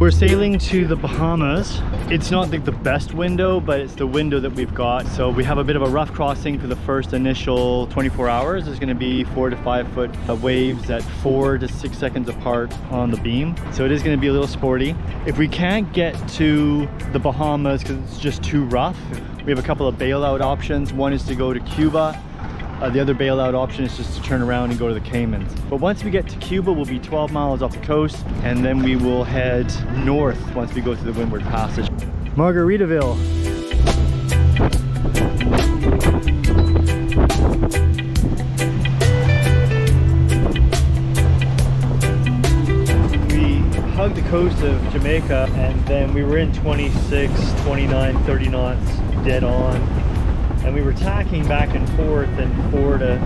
We're sailing to the Bahamas. It's not the best window, but it's the window that we've got. So we have a bit of a rough crossing for the first initial 24 hours. There's gonna be 4 to 5 foot waves at 4 to 6 seconds apart on the beam. So it is gonna be a little sporty. If we can't get to the Bahamas because it's just too rough, we have a couple of bailout options. One is to go to Cuba. The other bailout option is just to turn around and go to the Caymans. But once we get to Cuba, we'll be 12 miles off the coast, and then we will head north once we go through the Windward Passage. Margaritaville. We hugged the coast of Jamaica, and then we were in 26, 29, 30 knots dead on. And we were tacking back and forth in 4 to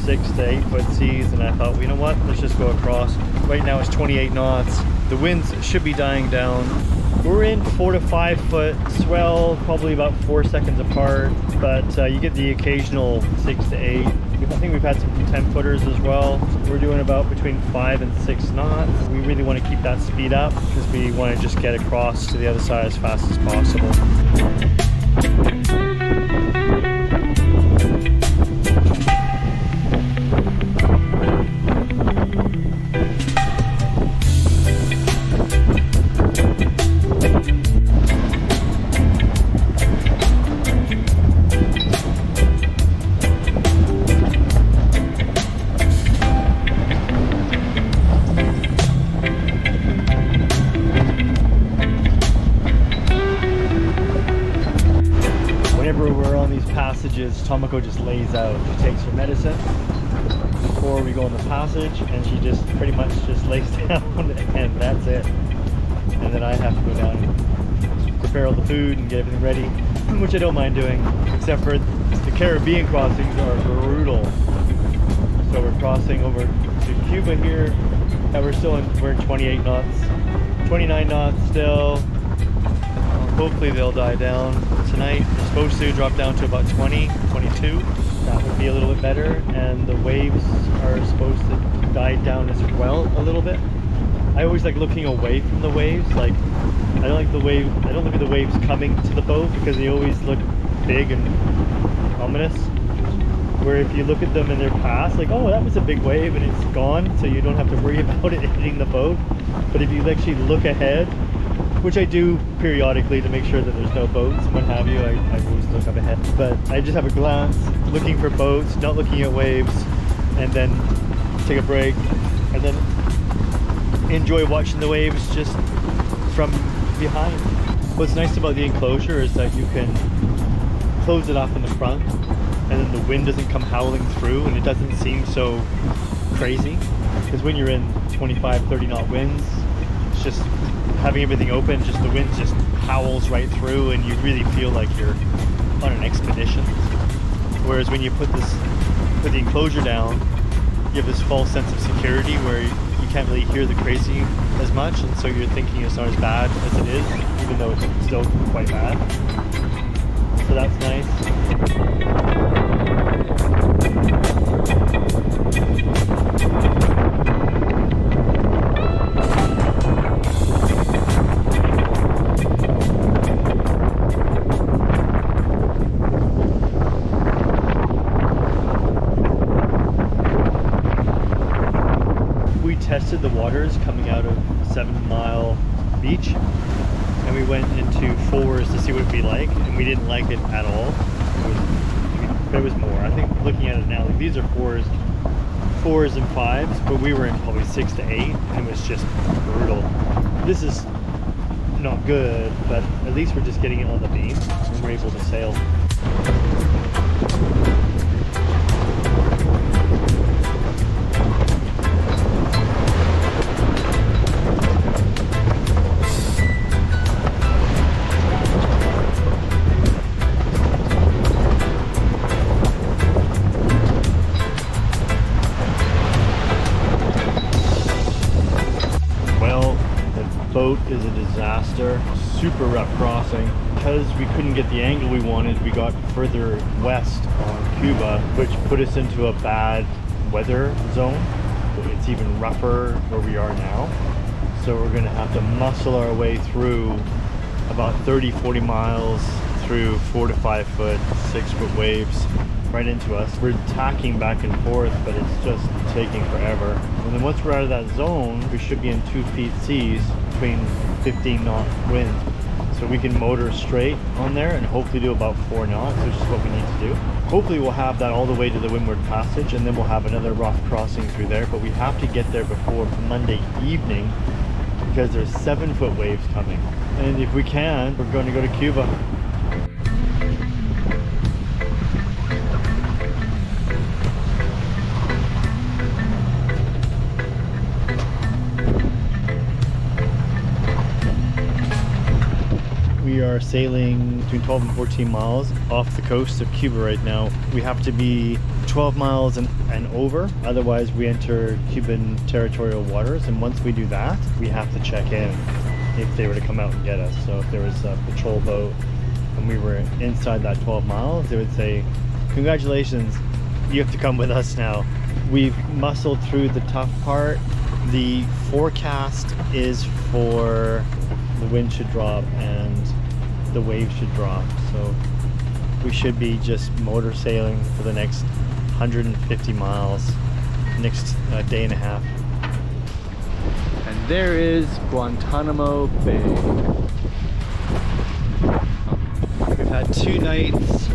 6 to 8 foot seas, and I thought, well, you know what, let's just go across. Right now it's 28 knots. The winds should be dying down. We're in 4 to 5 foot swell, probably about 4 seconds apart, but you get the occasional 6 to 8. I think we've had some 10 footers as well. We're doing about between 5 and 6 knots. We really want to keep that speed up because we want to just get across to the other side as fast as possible. Tomoko just lays out. She takes her medicine before we go on the passage, and she just pretty much just lays down, and that's it. And then I have to go down and prepare all the food and get everything ready, which I don't mind doing, except for the Caribbean crossings are brutal. So we're crossing over to Cuba here, and we're in 28 knots, 29 knots still. Hopefully they'll die down tonight. They're supposed to drop down to about 20, 22. That would be a little bit better. And the waves are supposed to die down as well a little bit. I always like looking away from the waves. Like I don't look at the waves coming to the boat because they always look big and ominous. Where if you look at them and they're past, like, oh, that was a big wave and it's gone, so you don't have to worry about it hitting the boat. But if you actually look ahead, which I do periodically to make sure that there's no boats and what have you, I always look up ahead. But I just have a glance, looking for boats, not looking at waves, and then take a break, and then enjoy watching the waves just from behind. What's nice about the enclosure is that you can close it off in the front, and then the wind doesn't come howling through, and it doesn't seem so crazy. Because when you're in 25, 30 knot winds, it's just having everything open, just the wind just howls right through, and you really feel like you're on an expedition. Whereas when you put the enclosure down, you have this false sense of security where you can't really hear the crazy as much, and so you're thinking it's not as bad as it is, even though it's still quite bad. So that's nice. Tested the waters coming out of 7 Mile Beach, and we went into 4s to see what it'd be like, and we didn't like it at all. There was more. I think looking at it now, like these are 4s and 5s, but we were in probably 6 to 8, and it was just brutal. This is not good, but at least we're just getting it on the beam and we're able to sail. Boat is a disaster, super rough crossing. Because we couldn't get the angle we wanted, we got further west on Cuba, which put us into a bad weather zone. It's even rougher where we are now. So we're gonna have to muscle our way through about 30-40 miles through 4 to 5 foot, 6 foot waves right into us. We're tacking back and forth, but it's just taking forever. And then once we're out of that zone, we should be in 2 feet seas between 15 knot winds. So we can motor straight on there and hopefully do about 4 knots, which is what we need to do. Hopefully we'll have that all the way to the Windward Passage, and then we'll have another rough crossing through there, but we have to get there before Monday evening because there's 7 foot waves coming. And if we can, we're going to go to Cuba. We are sailing between 12 and 14 miles off the coast of Cuba right now. We have to be 12 miles and over, otherwise we enter Cuban territorial waters, and once we do that, we have to check in if they were to come out and get us. So if there was a patrol boat and we were inside that 12 miles, they would say, congratulations, you have to come with us now. We've muscled through the tough part. The forecast is for the wind should drop and the waves should drop, so we should be just motor sailing for the next 150 miles, next day and a half. And there is Guantanamo Bay. We've had 2 nights,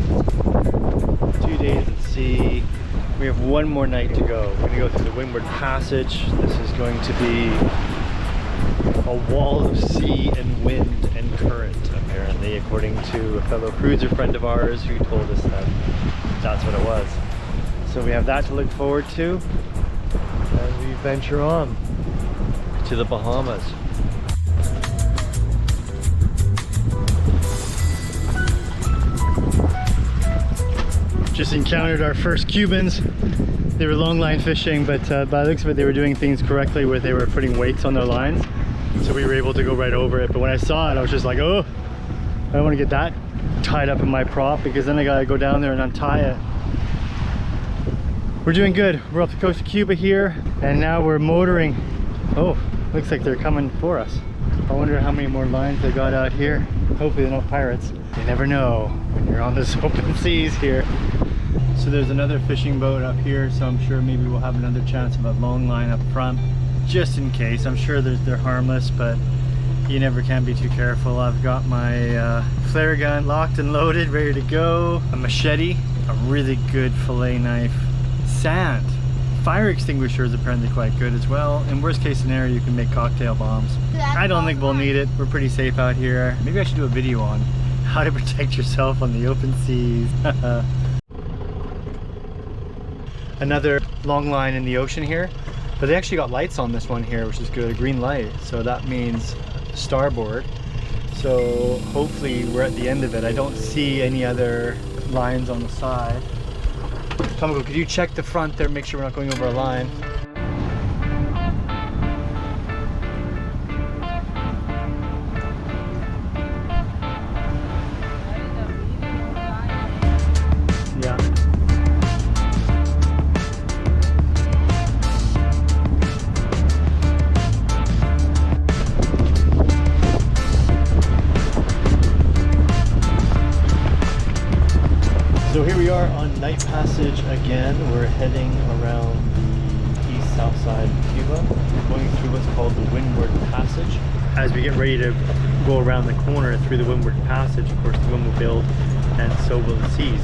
2 days at sea. We have 1 more night to go. We're going to go through the Windward Passage. This is going to be a wall of sea and wind and current, apparently, according to a fellow cruiser friend of ours who told us that that's what it was. So we have that to look forward to as we venture on to the Bahamas. Just encountered our first Cubans. They were long line fishing, but by the looks of it, they were doing things correctly where they were putting weights on their lines. So we were able to go right over it. But when I saw it, I was just like, oh, I don't want to get that tied up in my prop, because then I gotta go down there and untie it. We're doing good. We're off the coast of Cuba here, and now we're motoring. Oh, looks like they're coming for us. I wonder how many more lines they got out here. Hopefully they're not pirates. You never know when you're on this open seas here. So there's another fishing boat up here, so I'm sure maybe we'll have another chance of a long line up front, just in case. I'm sure they're harmless, but you never can be too careful. I've got my flare gun locked and loaded, ready to go. A machete, a really good fillet knife, sand. Fire extinguisher is apparently quite good as well. In worst case scenario, you can make cocktail bombs. I don't think we'll need it. We're pretty safe out here. Maybe I should do a video on how to protect yourself on the open seas. Another long line in the ocean here, but they actually got lights on this one here, which is good, a green light. So that means starboard. So hopefully we're at the end of it. I don't see any other lines on the side. Tomoko, could you check the front there, make sure we're not going over a line? Yeah. So here we are on Night Passage again. We're heading around the east-south side of Cuba. We're going through what's called the Windward Passage. As we get ready to go around the corner through the Windward Passage, of course the wind will build and so will the seas.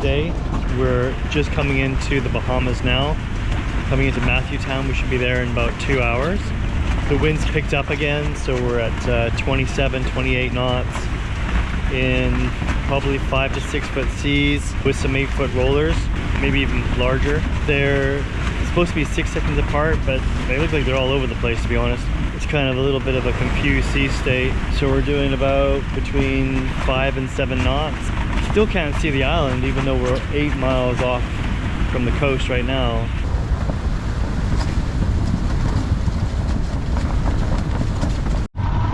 day. We're just coming into the Bahamas now. Coming into Matthew Town. We should be there in about 2 hours. The wind's picked up again, so we're at 27, 28 knots in probably 5 to 6 foot seas with some 8 foot rollers, maybe even larger. They're supposed to be 6 seconds apart, but they look like they're all over the place, to be honest. It's kind of a little bit of a confused sea state. So we're doing about between 5 and 7 knots. Still can't see the island, even though we're 8 miles off from the coast right now.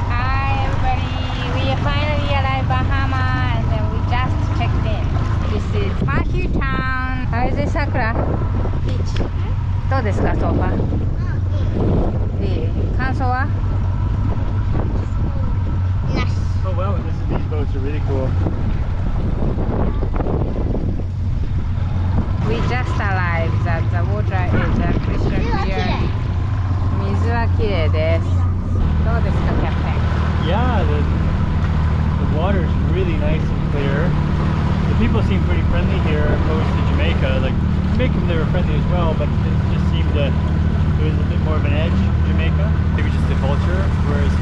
Hi everybody, we finally arrived Bahamas and we just checked in. This is Matthew Town. How is it, Sakura? Beach. どうですか、ソファー？いい。感想は？ Oh wow, these boats are really cool. We just arrived at the water is crystal clear. 水は綺麗です。どうですか、キャプテン？ Yeah, the water is really nice and clear. The people seem pretty friendly here opposed to Jamaica. Like Jamaica, they were friendly as well, but it just seemed that there was a bit more of an edge in Jamaica. Maybe just the culture, whereas